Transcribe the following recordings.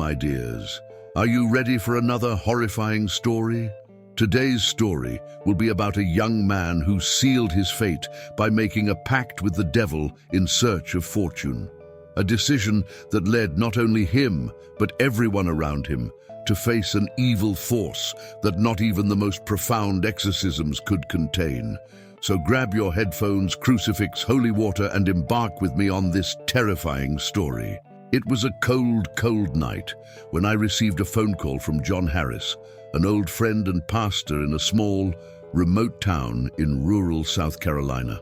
my dears. Are you ready for another horrifying story? Today's story will be about a young man who sealed his fate by making a pact with the devil in search of fortune. A decision that led not only him, but everyone around him to face an evil force that not even the most profound exorcisms could contain. So grab your headphones, crucifix, holy water, and embark with me on this terrifying story. It was a cold, cold night when I received a phone call from John Harris, an old friend and pastor in a small, remote town in rural South Carolina.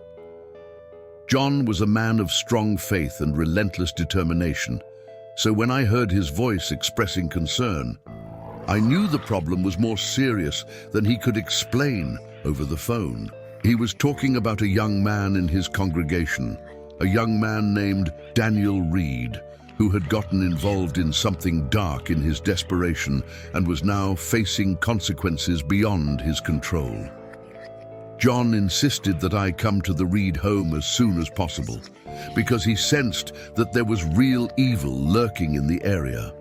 John was a man of strong faith and relentless determination, so when I heard his voice expressing concern, I knew the problem was more serious than he could explain over the phone. He was talking about a young man in his congregation, a young man named Daniel Reed, who had gotten involved in something dark in his desperation and was now facing consequences beyond his control. John insisted that I come to the Reed home as soon as possible, because he sensed that there was real evil lurking in the area.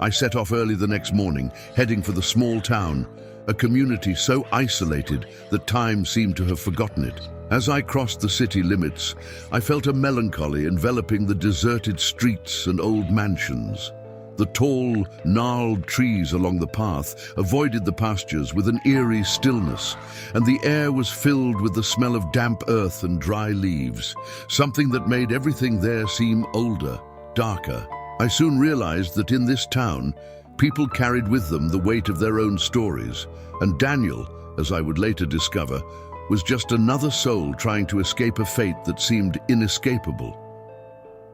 I set off early the next morning, heading for the small town, a community so isolated that time seemed to have forgotten it. As I crossed the city limits, I felt a melancholy enveloping the deserted streets and old mansions. The tall, gnarled trees along the path avoided the pastures with an eerie stillness, and the air was filled with the smell of damp earth and dry leaves, something that made everything there seem older, darker. I soon realized that in this town, people carried with them the weight of their own stories, and Daniel, as I would later discover, was just another soul trying to escape a fate that seemed inescapable.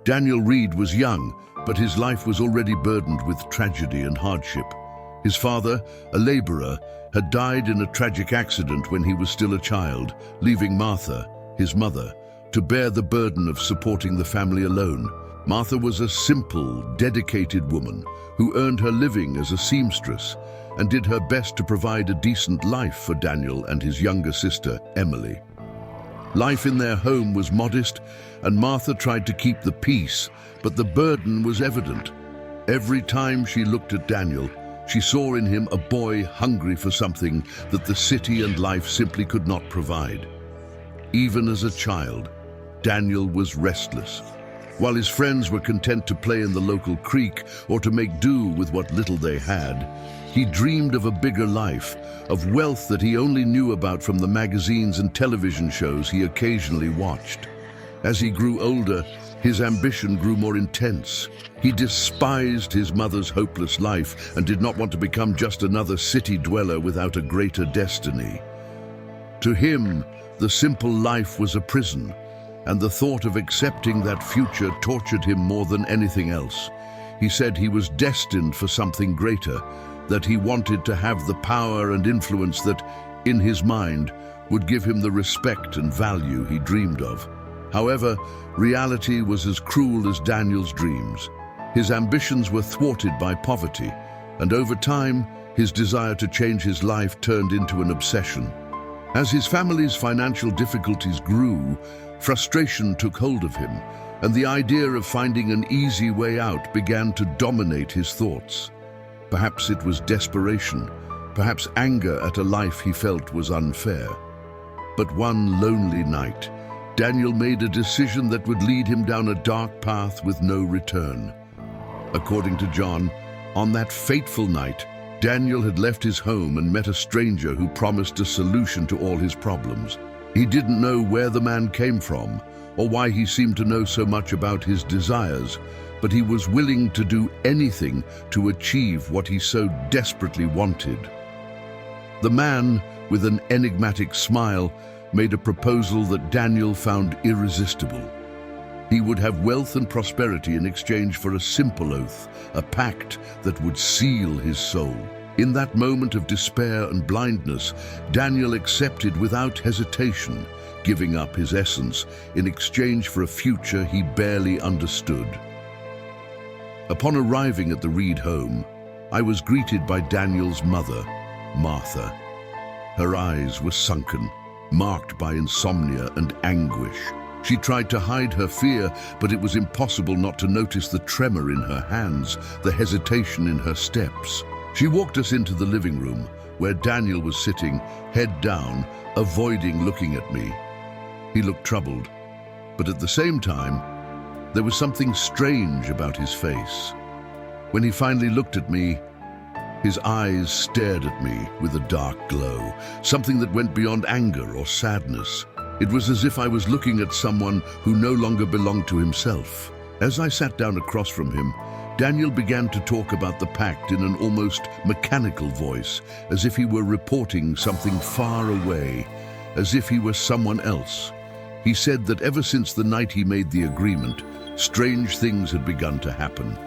Daniel Reed was young, but his life was already burdened with tragedy and hardship. His father, a laborer, had died in a tragic accident when he was still a child, leaving Martha, his mother, to bear the burden of supporting the family alone. Martha was a simple, dedicated woman who earned her living as a seamstress and did her best to provide a decent life for Daniel and his younger sister, Emily. Life in their home was modest, and Martha tried to keep the peace, but the burden was evident. Every time she looked at Daniel, she saw in him a boy hungry for something that the city and life simply could not provide. Even as a child, Daniel was restless. While his friends were content to play in the local creek or to make do with what little they had, he dreamed of a bigger life, of wealth that he only knew about from the magazines and television shows he occasionally watched. As he grew older, his ambition grew more intense. He despised his mother's hopeless life and did not want to become just another city dweller without a greater destiny. To him, the simple life was a prison, and the thought of accepting that future tortured him more than anything else. He said he was destined for something greater, that he wanted to have the power and influence that, in his mind, would give him the respect and value he dreamed of. However, reality was as cruel as Daniel's dreams. His ambitions were thwarted by poverty, and over time, his desire to change his life turned into an obsession. As his family's financial difficulties grew, frustration took hold of him, and the idea of finding an easy way out began to dominate his thoughts. Perhaps it was desperation, perhaps anger at a life he felt was unfair. But one lonely night, Daniel made a decision that would lead him down a dark path with no return. According to John, on that fateful night, Daniel had left his home and met a stranger who promised a solution to all his problems. He didn't know where the man came from or why he seemed to know so much about his desires, but he was willing to do anything to achieve what he so desperately wanted. The man, with an enigmatic smile, made a proposal that Daniel found irresistible. He would have wealth and prosperity in exchange for a simple oath, a pact that would seal his soul. In that moment of despair and blindness, Daniel accepted without hesitation, giving up his essence in exchange for a future he barely understood. Upon arriving at the Reed home, I was greeted by Daniel's mother, Martha. Her eyes were sunken, marked by insomnia and anguish. She tried to hide her fear, but it was impossible not to notice the tremor in her hands, the hesitation in her steps. She walked us into the living room, where Daniel was sitting, head down, avoiding looking at me. He looked troubled, but at the same time, there was something strange about his face. When he finally looked at me, his eyes stared at me with a dark glow, something that went beyond anger or sadness. It was as if I was looking at someone who no longer belonged to himself. As I sat down across from him, Daniel began to talk about the pact in an almost mechanical voice, as if he were reporting something far away, as if he were someone else. He said that ever since the night he made the agreement, strange things had begun to happen.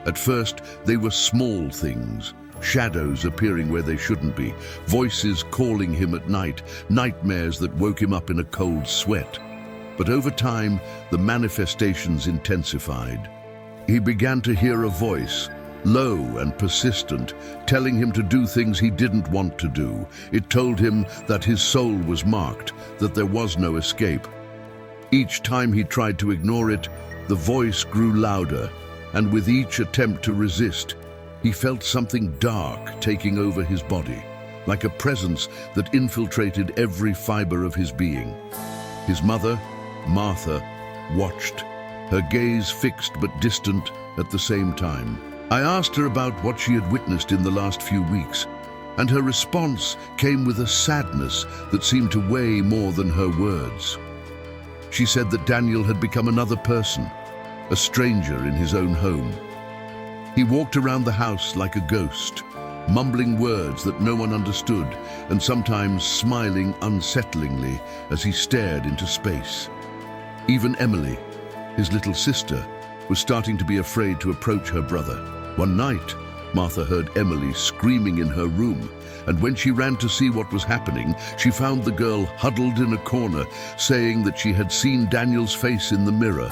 At first, they were small things. Shadows appearing where they shouldn't be, voices calling him at night, nightmares that woke him up in a cold sweat. But over time, the manifestations intensified. He began to hear a voice, low and persistent, telling him to do things he didn't want to do. It told him that his soul was marked, that there was no escape. Each time he tried to ignore it, the voice grew louder, and with each attempt to resist, he felt something dark taking over his body, like a presence that infiltrated every fiber of his being. His mother, Martha, watched, her gaze fixed but distant at the same time. I asked her about what she had witnessed in the last few weeks, and her response came with a sadness that seemed to weigh more than her words. She said that Daniel had become another person, a stranger in his own home. He walked around the house like a ghost, mumbling words that no one understood, and sometimes smiling unsettlingly as he stared into space. Even Emily, his little sister, was starting to be afraid to approach her brother. One night, Martha heard Emily screaming in her room, and when she ran to see what was happening, she found the girl huddled in a corner, saying that she had seen Daniel's face in the mirror,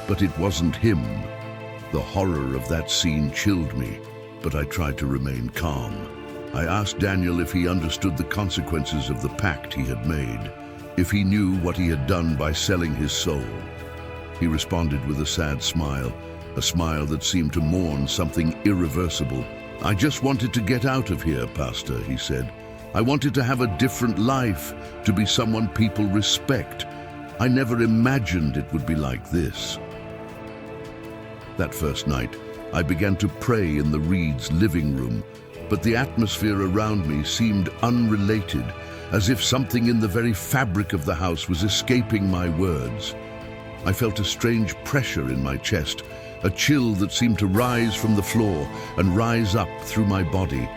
but it wasn't him. The horror of that scene chilled me, but I tried to remain calm. I asked Daniel if he understood the consequences of the pact he had made, if he knew what he had done by selling his soul. He responded with a sad smile, a smile that seemed to mourn something irreversible. "I just wanted to get out of here, Pastor," he said. "I wanted to have a different life, to be someone people respect. I never imagined it would be like this." That first night, I began to pray in the Reeds' living room, but the atmosphere around me seemed unrelated, as if something in the very fabric of the house was escaping my words. I felt a strange pressure in my chest, a chill that seemed to rise from the floor and rise up through my body.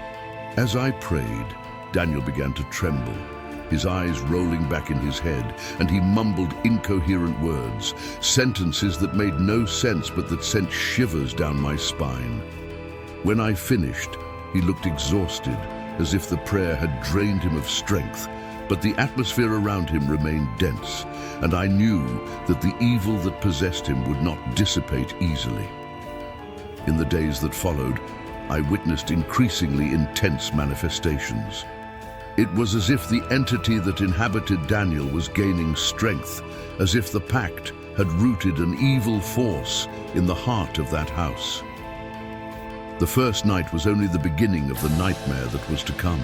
As I prayed, Daniel began to tremble, his eyes rolling back in his head, and he mumbled incoherent words, sentences that made no sense but that sent shivers down my spine. When I finished, he looked exhausted, as if the prayer had drained him of strength, but the atmosphere around him remained dense, and I knew that the evil that possessed him would not dissipate easily. In the days that followed, I witnessed increasingly intense manifestations. It was as if the entity that inhabited Daniel was gaining strength, as if the pact had rooted an evil force in the heart of that house. The first night was only the beginning of the nightmare that was to come.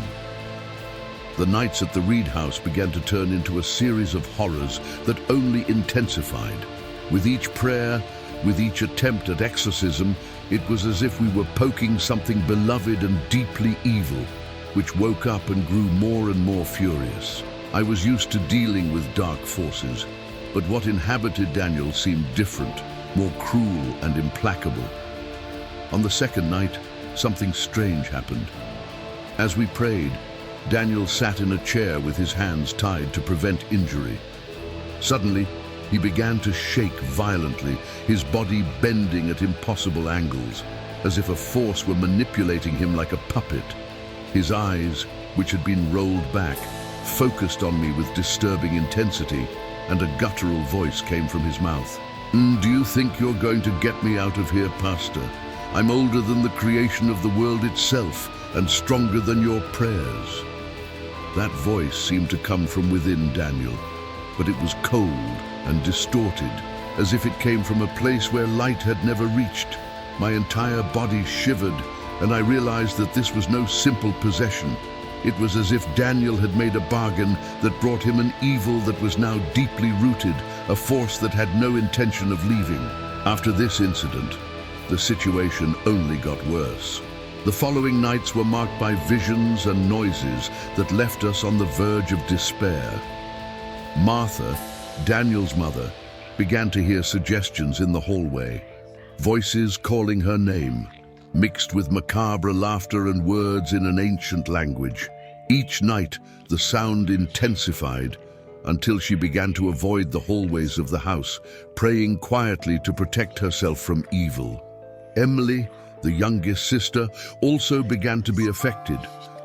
The nights at the Reed house began to turn into a series of horrors that only intensified. With each prayer, with each attempt at exorcism, it was as if we were poking something beloved and deeply evil, which woke up and grew more and more furious. I was used to dealing with dark forces, but what inhabited Daniel seemed different, more cruel and implacable. On the second night, something strange happened. As we prayed, Daniel sat in a chair with his hands tied to prevent injury. Suddenly, he began to shake violently, his body bending at impossible angles, as if a force were manipulating him like a puppet. His eyes, which had been rolled back, focused on me with disturbing intensity, and a guttural voice came from his mouth. Do you think you're going to get me out of here, Pastor? I'm older than the creation of the world itself, and stronger than your prayers." That voice seemed to come from within Daniel, but it was cold, and distorted, as if it came from a place where light had never reached. My entire body shivered, and I realized that this was no simple possession. It was as if Daniel had made a bargain that brought him an evil that was now deeply rooted, a force that had no intention of leaving. After this incident, the situation only got worse. The following nights were marked by visions and noises that left us on the verge of despair. Martha, Daniel's mother, began to hear suggestions in the hallway, voices calling her name, mixed with macabre laughter and words in an ancient language. Each night, the sound intensified until she began to avoid the hallways of the house, praying quietly to protect herself from evil. Emily, the youngest sister, also began to be affected.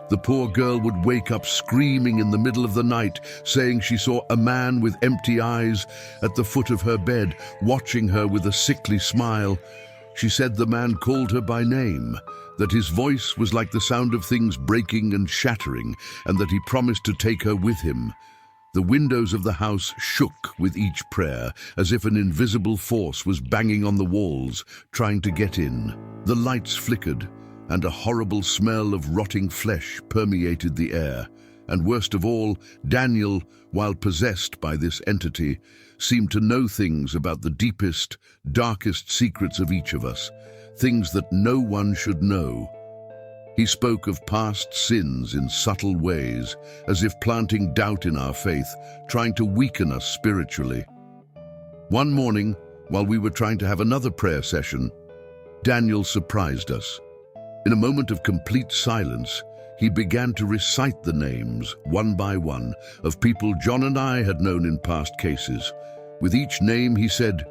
The poor girl would wake up screaming in the middle of the night, saying she saw a man with empty eyes at the foot of her bed, watching her with a sickly smile. She said the man called her by name, that his voice was like the sound of things breaking and shattering, and that he promised to take her with him. The windows of the house shook with each prayer, as if an invisible force was banging on the walls, trying to get in. The lights flickered, and a horrible smell of rotting flesh permeated the air. And worst of all, Daniel, while possessed by this entity, seemed to know things about the deepest, darkest secrets of each of us, things that no one should know. He spoke of past sins in subtle ways, as if planting doubt in our faith, trying to weaken us spiritually. One morning, while we were trying to have another prayer session, Daniel surprised us. In a moment of complete silence, he began to recite the names, one by one, of people John and I had known in past cases. With each name, he said,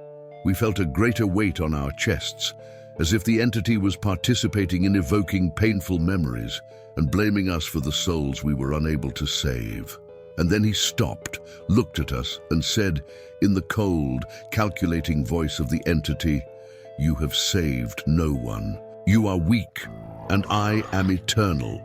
we felt a greater weight on our chests, as if the entity was participating in evoking painful memories and blaming us for the souls we were unable to save. And then he stopped, looked at us, and said, in the cold, calculating voice of the entity, "You have saved no one. You are weak, and I am eternal."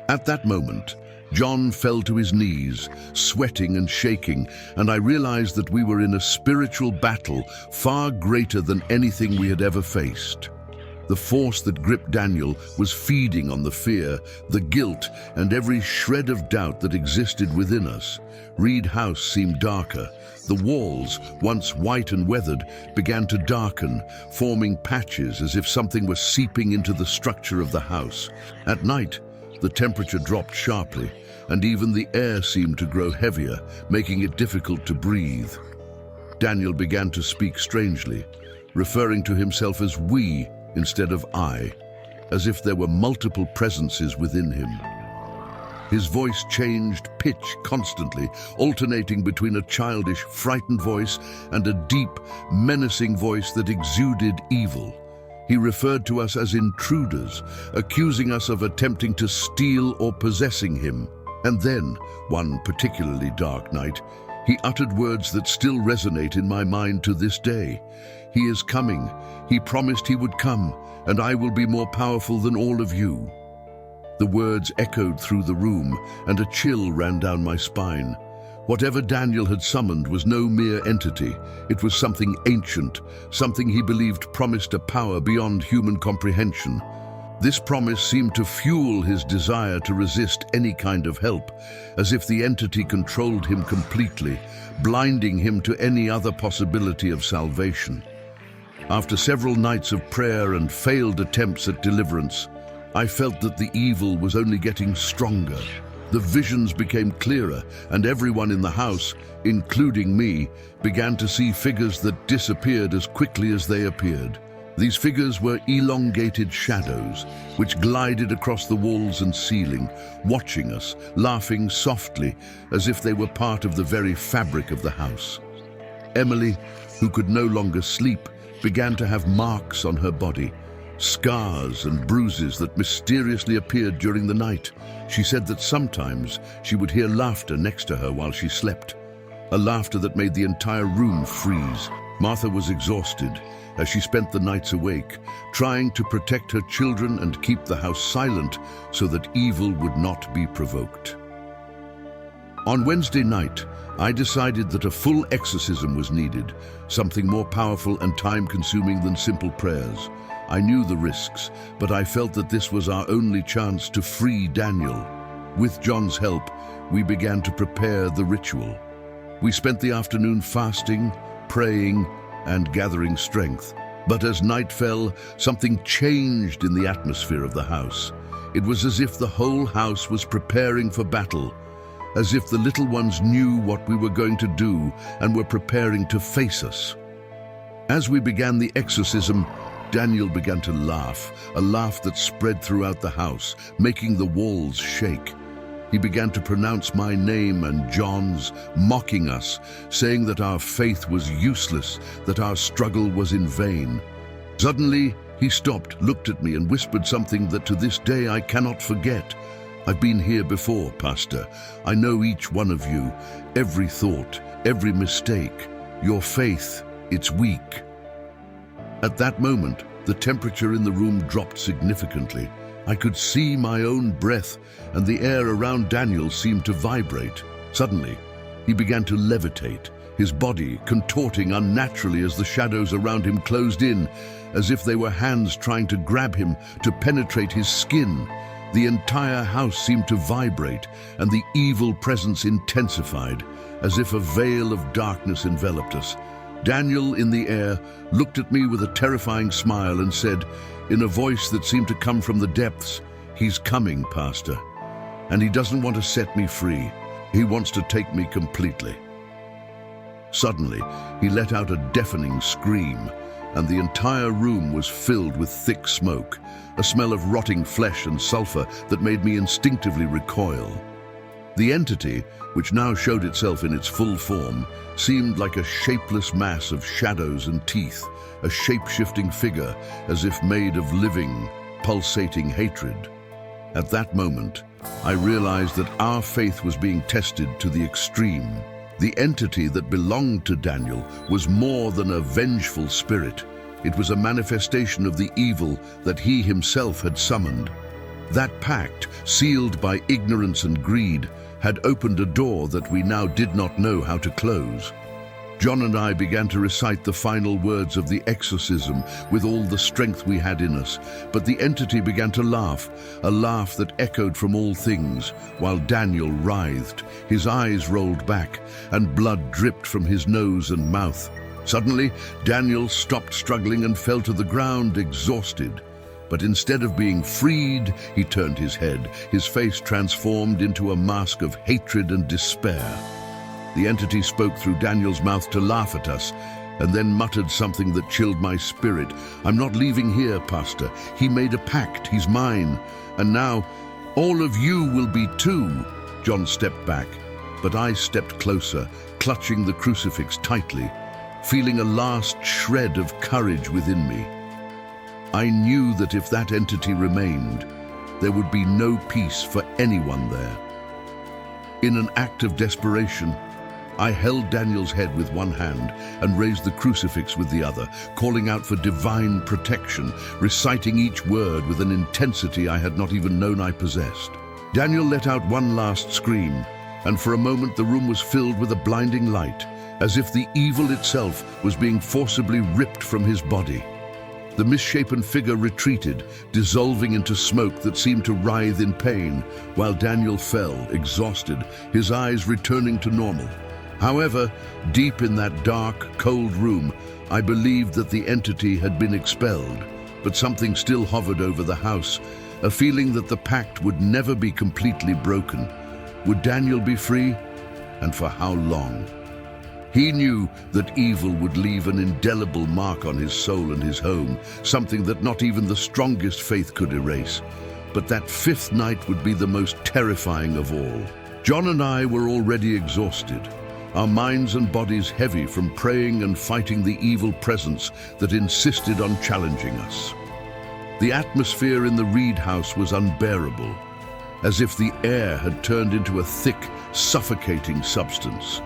At that moment, John fell to his knees, sweating and shaking, and I realized that we were in a spiritual battle far greater than anything we had ever faced. The force that gripped Daniel was feeding on the fear, the guilt, and every shred of doubt that existed within us. Reed House seemed darker. The walls, once white and weathered, began to darken, forming patches as if something was seeping into the structure of the house. At night, the temperature dropped sharply, and even the air seemed to grow heavier, making it difficult to breathe. Daniel began to speak strangely, referring to himself as we instead of I, as if there were multiple presences within him. His voice changed pitch constantly, alternating between a childish, frightened voice and a deep, menacing voice that exuded evil. He referred to us as intruders, accusing us of attempting to steal or possessing him. And then, one particularly dark night, he uttered words that still resonate in my mind to this day. He is coming. He promised he would come, and I will be more powerful than all of you. The words echoed through the room, and a chill ran down my spine. Whatever Daniel had summoned was no mere entity. It was something ancient, something he believed promised a power beyond human comprehension. This promise seemed to fuel his desire to resist any kind of help, as if the entity controlled him completely, blinding him to any other possibility of salvation. After several nights of prayer and failed attempts at deliverance, I felt that the evil was only getting stronger. The visions became clearer, and everyone in the house, including me, began to see figures that disappeared as quickly as they appeared. These figures were elongated shadows, which glided across the walls and ceiling, watching us, laughing softly, as if they were part of the very fabric of the house. Emily, who could no longer sleep, began to have marks on her body, scars and bruises that mysteriously appeared during the night. She said that sometimes she would hear laughter next to her while she slept, a laughter that made the entire room freeze. Martha was exhausted as she spent the nights awake, trying to protect her children and keep the house silent so that evil would not be provoked. On Wednesday night, I decided that a full exorcism was needed, something more powerful and time-consuming than simple prayers. I knew the risks, but I felt that this was our only chance to free Daniel. With John's help, we began to prepare the ritual. We spent the afternoon fasting, praying, and gathering strength. But as night fell, something changed in the atmosphere of the house. It was as if the whole house was preparing for battle, as if the little ones knew what we were going to do and were preparing to face us. As we began the exorcism, Daniel began to laugh, a laugh that spread throughout the house, making the walls shake. He began to pronounce my name and John's, mocking us, saying that our faith was useless, that our struggle was in vain. Suddenly, he stopped, looked at me, and whispered something that to this day I cannot forget. "I've been here before, Pastor. I know each one of you, every thought, every mistake. Your faith, it's weak." At that moment, the temperature in the room dropped significantly. I could see my own breath, and the air around Daniel seemed to vibrate. Suddenly, he began to levitate, his body contorting unnaturally as the shadows around him closed in, as if they were hands trying to grab him, to penetrate his skin. The entire house seemed to vibrate, and the evil presence intensified, as if a veil of darkness enveloped us. Daniel, in the air, looked at me with a terrifying smile and said, in a voice that seemed to come from the depths, "He's coming, Pastor. And he doesn't want to set me free. He wants to take me completely." Suddenly, he let out a deafening scream, and the entire room was filled with thick smoke, a smell of rotting flesh and sulfur that made me instinctively recoil. The entity, which now showed itself in its full form, seemed like a shapeless mass of shadows and teeth, a shape-shifting figure as if made of living, pulsating hatred. At that moment, I realized that our faith was being tested to the extreme. The entity that belonged to Daniel was more than a vengeful spirit. It was a manifestation of the evil that he himself had summoned. That pact, sealed by ignorance and greed, had opened a door that we now did not know how to close. John and I began to recite the final words of the exorcism with all the strength we had in us, but the entity began to laugh, a laugh that echoed from all things, while Daniel writhed, his eyes rolled back, and blood dripped from his nose and mouth. Suddenly, Daniel stopped struggling and fell to the ground, exhausted. But instead of being freed, he turned his head, his face transformed into a mask of hatred and despair. The entity spoke through Daniel's mouth to laugh at us, and then muttered something that chilled my spirit. "I'm not leaving here, Pastor. He made a pact. He's mine. And now, all of you will be too." John stepped back, but I stepped closer, clutching the crucifix tightly, feeling a last shred of courage within me. I knew that if that entity remained, there would be no peace for anyone there. In an act of desperation, I held Daniel's head with one hand and raised the crucifix with the other, calling out for divine protection, reciting each word with an intensity I had not even known I possessed. Daniel let out one last scream, and for a moment the room was filled with a blinding light, as if the evil itself was being forcibly ripped from his body. The misshapen figure retreated, dissolving into smoke that seemed to writhe in pain, while Daniel fell, exhausted, his eyes returning to normal. However, deep in that dark, cold room, I believed that the entity had been expelled, but something still hovered over the house, a feeling that the pact would never be completely broken. Would Daniel be free? And for how long? He knew that evil would leave an indelible mark on his soul and his home, something that not even the strongest faith could erase. But that fifth night would be the most terrifying of all. John and I were already exhausted, our minds and bodies heavy from praying and fighting the evil presence that insisted on challenging us. The atmosphere in the Reed house was unbearable, as if the air had turned into a thick, suffocating substance.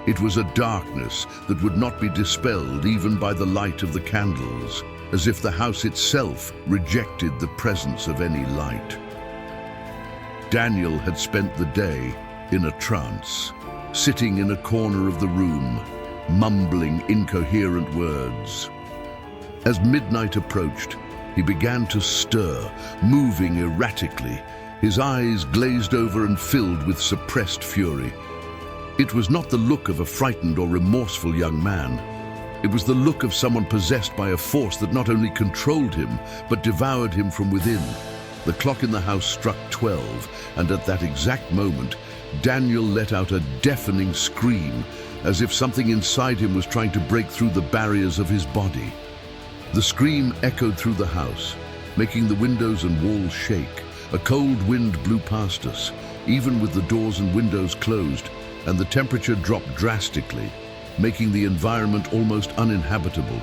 It was a darkness that would not be dispelled even by the light of the candles, as if the house itself rejected the presence of any light. Daniel had spent the day in a trance, sitting in a corner of the room, mumbling incoherent words. As midnight approached, he began to stir, moving erratically, his eyes glazed over and filled with suppressed fury. It was not the look of a frightened or remorseful young man. It was the look of someone possessed by a force that not only controlled him, but devoured him from within. The clock in the house struck 12, and at that exact moment, Daniel let out a deafening scream, as if something inside him was trying to break through the barriers of his body. The scream echoed through the house, making the windows and walls shake. A cold wind blew past us, even with the doors and windows closed, and the temperature dropped drastically, making the environment almost uninhabitable.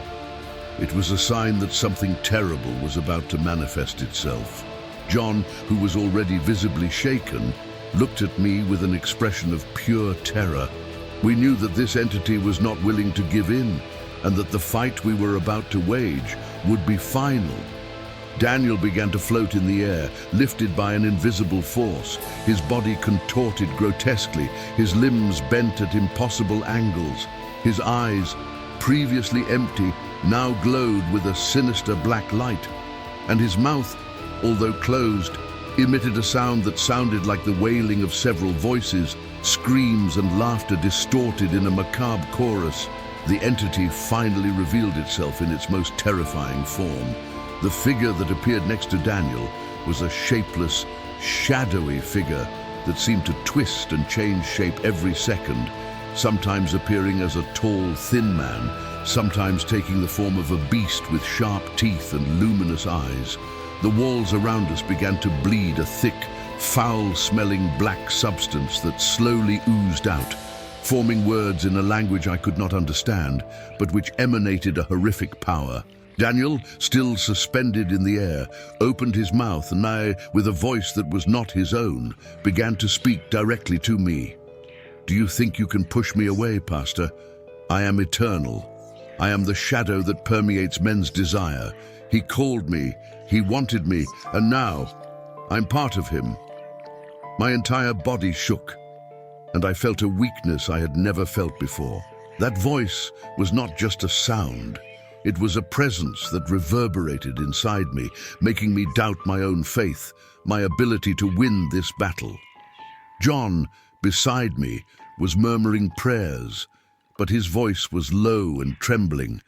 It was a sign that something terrible was about to manifest itself. John, who was already visibly shaken, looked at me with an expression of pure terror. We knew that this entity was not willing to give in, and that the fight we were about to wage would be final. Daniel began to float in the air, lifted by an invisible force. His body contorted grotesquely, his limbs bent at impossible angles. His eyes, previously empty, now glowed with a sinister black light, and his mouth, although closed, emitted a sound that sounded like the wailing of several voices, screams and laughter distorted in a macabre chorus. The entity finally revealed itself in its most terrifying form. The figure that appeared next to Daniel was a shapeless, shadowy figure that seemed to twist and change shape every second, sometimes appearing as a tall, thin man, sometimes taking the form of a beast with sharp teeth and luminous eyes. The walls around us began to bleed a thick, foul-smelling black substance that slowly oozed out, forming words in a language I could not understand, but which emanated a horrific power. Daniel, still suspended in the air, opened his mouth and I, with a voice that was not his own, began to speak directly to me. "Do you think you can push me away, Pastor? I am eternal. I am the shadow that permeates men's desire. He called me, he wanted me, and now I'm part of him." My entire body shook, and I felt a weakness I had never felt before. That voice was not just a sound. It was a presence that reverberated inside me, making me doubt my own faith, my ability to win this battle. John, beside me, was murmuring prayers, but his voice was low and trembling.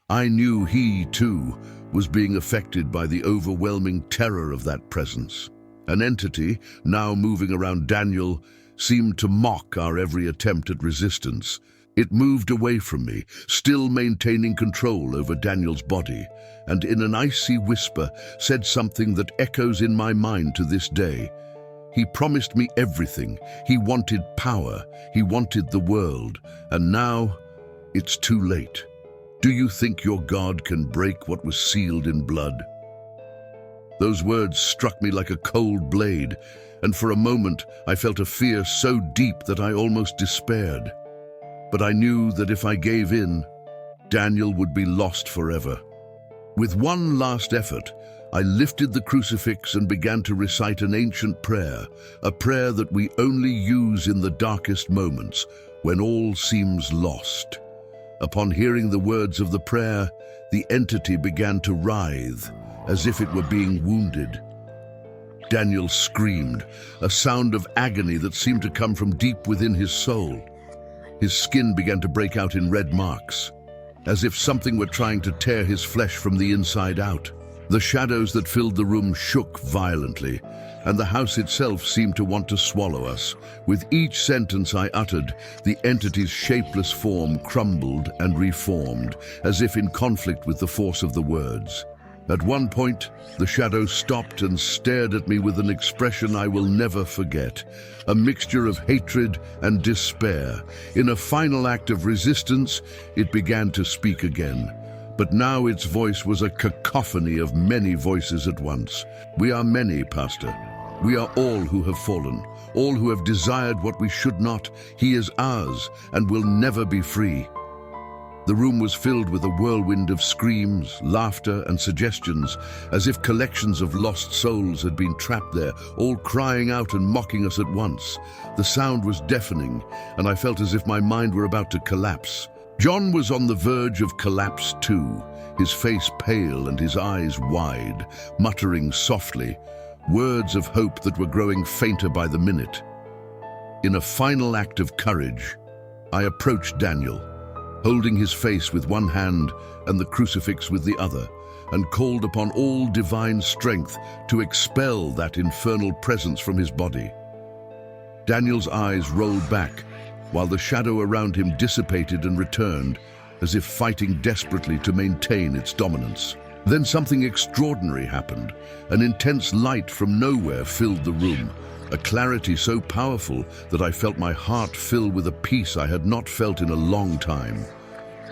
I knew he, too, was being affected by the overwhelming terror of that presence. An entity, now moving around Daniel, seemed to mock our every attempt at resistance. It moved away from me, still maintaining control over Daniel's body, and in an icy whisper said something that echoes in my mind to this day. He promised me everything. He wanted power. He wanted the world. And now, it's too late. Do you think your God can break what was sealed in blood? Those words struck me like a cold blade, and for a moment I felt a fear so deep that I almost despaired. But I knew that if I gave in, Daniel would be lost forever. With one last effort, I lifted the crucifix and began to recite an ancient prayer, a prayer that we only use in the darkest moments, when all seems lost. Upon hearing the words of the prayer, the entity began to writhe, as if it were being wounded. Daniel screamed, a sound of agony that seemed to come from deep within his soul. His skin began to break out in red marks, as if something were trying to tear his flesh from the inside out. The shadows that filled the room shook violently, and the house itself seemed to want to swallow us. With each sentence I uttered, the entity's shapeless form crumbled and reformed, as if in conflict with the force of the words. At one point, the shadow stopped and stared at me with an expression I will never forget, a mixture of hatred and despair. In a final act of resistance, it began to speak again. But now its voice was a cacophony of many voices at once. "We are many, Pastor. We are all who have fallen, all who have desired what we should not. He is ours and will never be free." The room was filled with a whirlwind of screams, laughter, and suggestions, as if collections of lost souls had been trapped there, all crying out and mocking us at once. The sound was deafening, and I felt as if my mind were about to collapse. John was on the verge of collapse too, his face pale and his eyes wide, muttering softly, words of hope that were growing fainter by the minute. In a final act of courage, I approached Daniel, holding his face with one hand and the crucifix with the other, and called upon all divine strength to expel that infernal presence from his body. Daniel's eyes rolled back, while the shadow around him dissipated and returned, as if fighting desperately to maintain its dominance. Then something extraordinary happened. An intense light from nowhere filled the room, a clarity so powerful that I felt my heart fill with a peace I had not felt in a long time.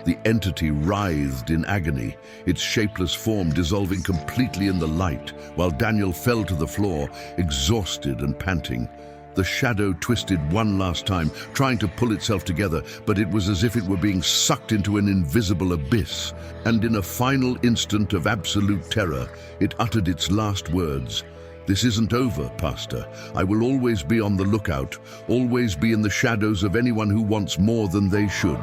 The entity writhed in agony, its shapeless form dissolving completely in the light, while Daniel fell to the floor, exhausted and panting. The shadow twisted one last time, trying to pull itself together, but it was as if it were being sucked into an invisible abyss. And in a final instant of absolute terror, it uttered its last words. "This isn't over, Pastor. I will always be on the lookout, always be in the shadows of anyone who wants more than they should."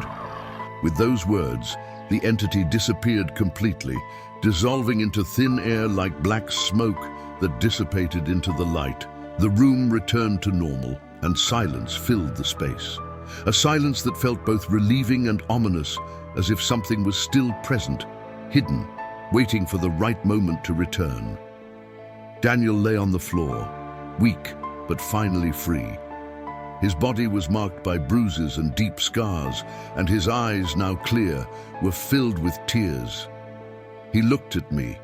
With those words, the entity disappeared completely, dissolving into thin air like black smoke that dissipated into the light. The room returned to normal, and silence filled the space. A silence that felt both relieving and ominous, as if something was still present, hidden, waiting for the right moment to return. Daniel lay on the floor, weak but finally free. His body was marked by bruises and deep scars, and his eyes, now clear, were filled with tears. He looked at me,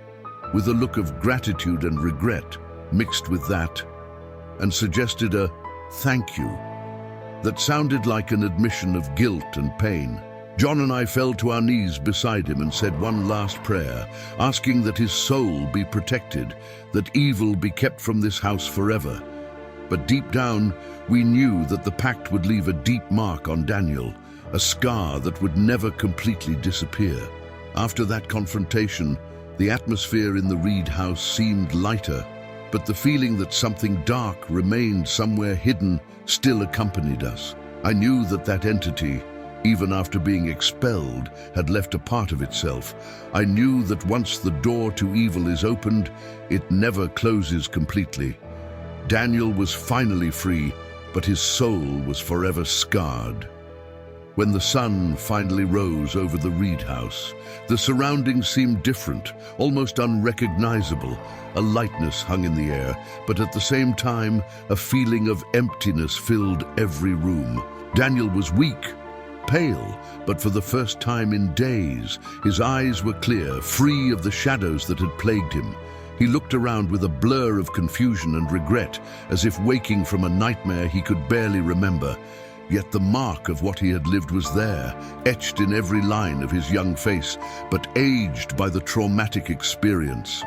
with a look of gratitude and regret mixed with that, and suggested a "thank you" that sounded like an admission of guilt and pain. John and I fell to our knees beside him and said one last prayer, asking that his soul be protected, that evil be kept from this house forever. But deep down, we knew that the pact would leave a deep mark on Daniel, a scar that would never completely disappear. After that confrontation, the atmosphere in the Reed house seemed lighter, but the feeling that something dark remained somewhere hidden still accompanied us. I knew that that entity, even after being expelled, had left a part of itself. I knew that once the door to evil is opened, it never closes completely. Daniel was finally free, but his soul was forever scarred. When the sun finally rose over the Reed house, the surroundings seemed different, almost unrecognizable. A lightness hung in the air, but at the same time, a feeling of emptiness filled every room. Daniel was weak, pale, but for the first time in days, his eyes were clear, free of the shadows that had plagued him. He looked around with a blur of confusion and regret, as if waking from a nightmare he could barely remember. Yet the mark of what he had lived was there, etched in every line of his young face, but aged by the traumatic experience.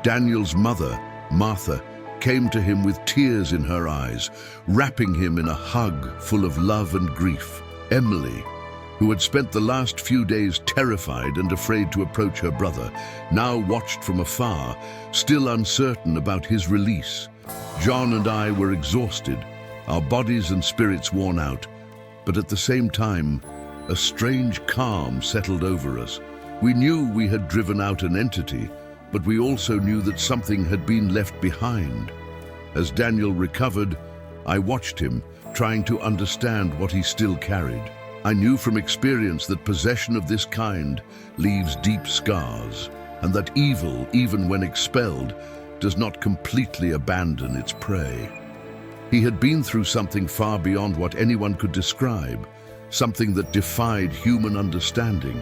Daniel's mother, Martha, came to him with tears in her eyes, wrapping him in a hug full of love and grief. Emily, who had spent the last few days terrified and afraid to approach her brother, now watched from afar, still uncertain about his release. John and I were exhausted, our bodies and spirits worn out, but at the same time, a strange calm settled over us. We knew we had driven out an entity, but we also knew that something had been left behind. As Daniel recovered, I watched him, trying to understand what he still carried. I knew from experience that possession of this kind leaves deep scars, and that evil, even when expelled, does not completely abandon its prey. He had been through something far beyond what anyone could describe, something that defied human understanding.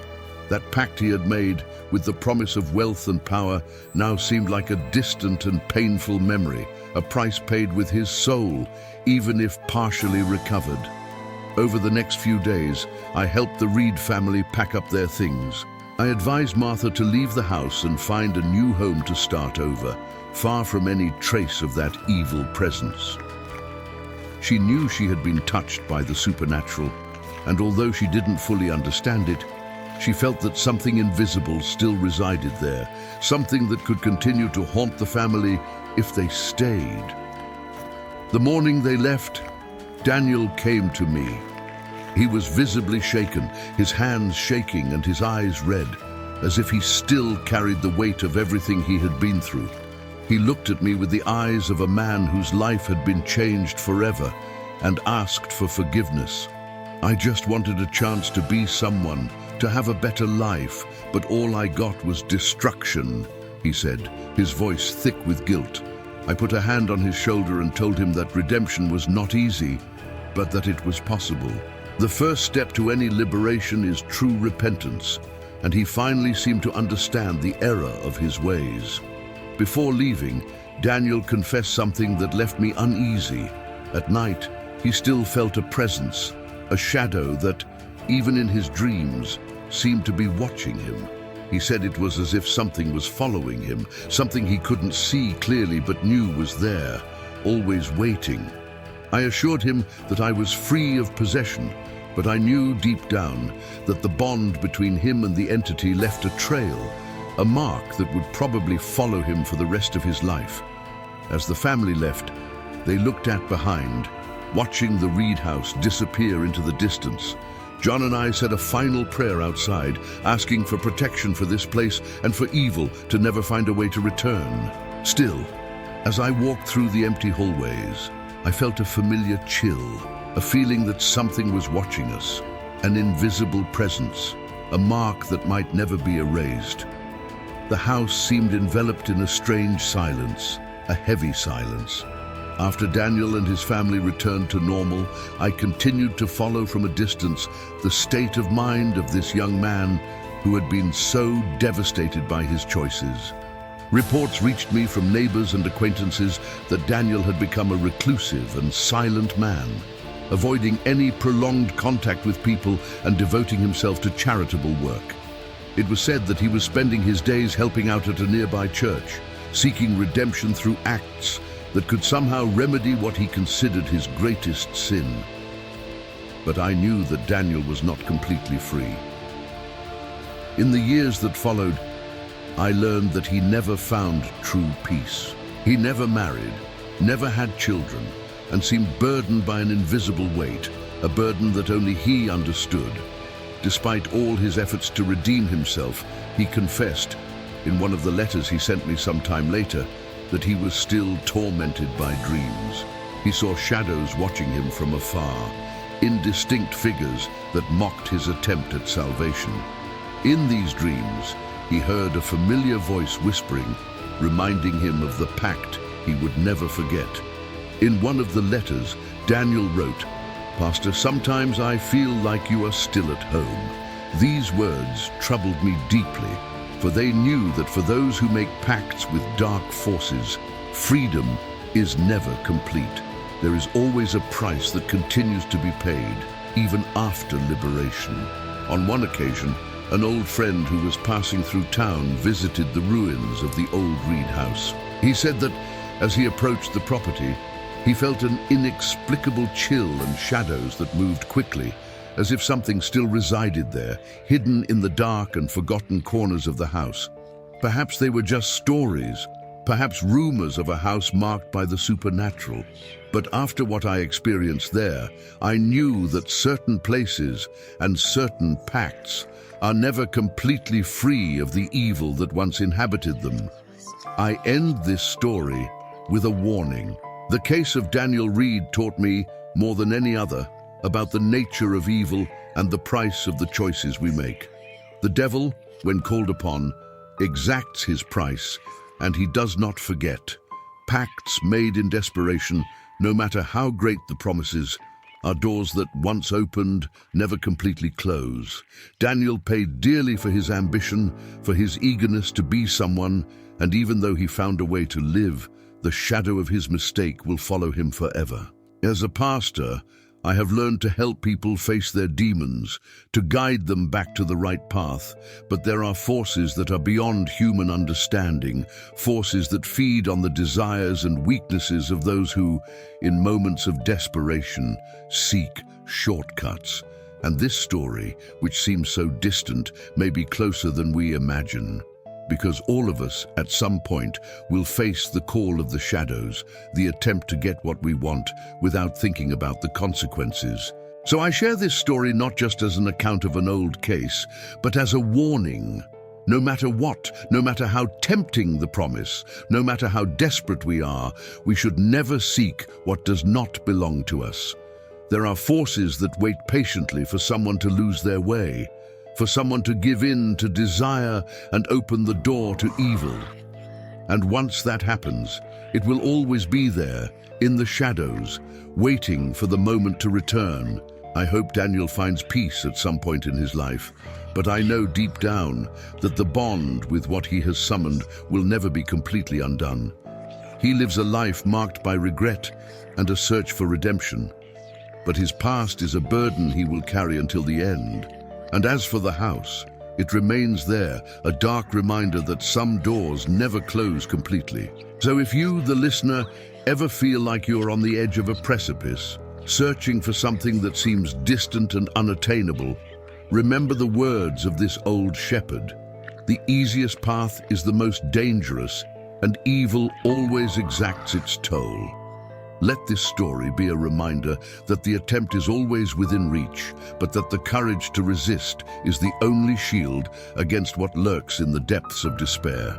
That pact he had made with the promise of wealth and power now seemed like a distant and painful memory, a price paid with his soul, even if partially recovered. Over the next few days, I helped the Reed family pack up their things. I advised Martha to leave the house and find a new home to start over, far from any trace of that evil presence. She knew she had been touched by the supernatural, and although she didn't fully understand it, She felt that something invisible still resided there, something that could continue to haunt the family if they stayed. The morning they left, Daniel came to me. He was visibly shaken, his hands shaking and his eyes red, as if he still carried the weight of everything he had been through. He looked at me with the eyes of a man whose life had been changed forever and asked for forgiveness. I just wanted a chance to be someone, to have a better life, but all I got was destruction, he said, his voice thick with guilt. I put a hand on his shoulder and told him that redemption was not easy, but that it was possible. The first step to any liberation is true repentance, and he finally seemed to understand the error of his ways. Before leaving, Daniel confessed something that left me uneasy. At night, he still felt a presence, a shadow that, even in his dreams, seemed to be watching him. He said it was as if something was following him, something he couldn't see clearly but knew was there, always waiting. I assured him that I was free of possession, but I knew deep down that the bond between him and the entity left a trail, a mark that would probably follow him for the rest of his life. As the family left, they looked at behind, watching the Reed house disappear into the distance. John and I said a final prayer outside, asking for protection for this place and for evil to never find a way to return. Still, as I walked through the empty hallways, I felt a familiar chill, a feeling that something was watching us, an invisible presence, a mark that might never be erased. The house seemed enveloped in a strange silence, a heavy silence. After Daniel and his family returned to normal, I continued to follow from a distance the state of mind of this young man who had been so devastated by his choices. Reports reached me from neighbors and acquaintances that Daniel had become a reclusive and silent man, avoiding any prolonged contact with people and devoting himself to charitable work. It was said that he was spending his days helping out at a nearby church, seeking redemption through acts that could somehow remedy what he considered his greatest sin. But I knew that Daniel was not completely free. In the years that followed, I learned that he never found true peace. He never married, never had children, and seemed burdened by an invisible weight, a burden that only he understood. Despite all his efforts to redeem himself, he confessed, in one of the letters he sent me some time later, that he was still tormented by dreams. He saw shadows watching him from afar, indistinct figures that mocked his attempt at salvation. In these dreams, he heard a familiar voice whispering, reminding him of the pact he would never forget. In one of the letters, Daniel wrote, "Pastor, sometimes I feel like you are still at home." These words troubled me deeply, for they knew that for those who make pacts with dark forces, freedom is never complete. There is always a price that continues to be paid, even after liberation. On one occasion, an old friend who was passing through town visited the ruins of the old Reed house. He said that as he approached the property, he felt an inexplicable chill and shadows that moved quickly, as if something still resided there, hidden in the dark and forgotten corners of the house. Perhaps they were just stories, perhaps rumors of a house marked by the supernatural. But after what I experienced there, I knew that certain places and certain pacts are never completely free of the evil that once inhabited them. I end this story with a warning. The case of Daniel Reed taught me, more than any other, about the nature of evil and the price of the choices we make. The devil, when called upon, exacts his price, and he does not forget. Pacts made in desperation, no matter how great the promises, are doors that once opened never completely close. Daniel paid dearly for his ambition, for his eagerness to be someone, and even though he found a way to live, the shadow of his mistake will follow him forever. As a pastor, I have learned to help people face their demons, to guide them back to the right path, but there are forces that are beyond human understanding, forces that feed on the desires and weaknesses of those who, in moments of desperation, seek shortcuts. And this story, which seems so distant, may be closer than we imagine. Because all of us, at some point, will face the call of the shadows, the attempt to get what we want without thinking about the consequences. So I share this story not just as an account of an old case, but as a warning. No matter what, no matter how tempting the promise, no matter how desperate we are, we should never seek what does not belong to us. There are forces that wait patiently for someone to lose their way, for someone to give in to desire and open the door to evil. And once that happens, it will always be there, in the shadows, waiting for the moment to return. I hope Daniel finds peace at some point in his life, but I know deep down that the bond with what he has summoned will never be completely undone. He lives a life marked by regret and a search for redemption, but his past is a burden he will carry until the end. And as for the house, it remains there, a dark reminder that some doors never close completely. So if you, the listener, ever feel like you're on the edge of a precipice, searching for something that seems distant and unattainable, remember the words of this old shepherd. The easiest path is the most dangerous, and evil always exacts its toll. Let this story be a reminder that the attempt is always within reach, but that the courage to resist is the only shield against what lurks in the depths of despair.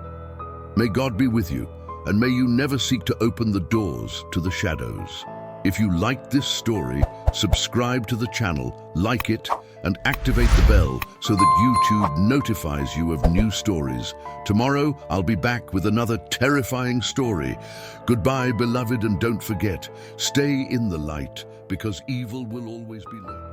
May God be with you, and may you never seek to open the doors to the shadows. If you liked this story, subscribe to the channel, like it, and activate the bell so that YouTube notifies you of new stories. Tomorrow, I'll be back with another terrifying story. Goodbye, beloved, and don't forget, stay in the light, because evil will always be lurking.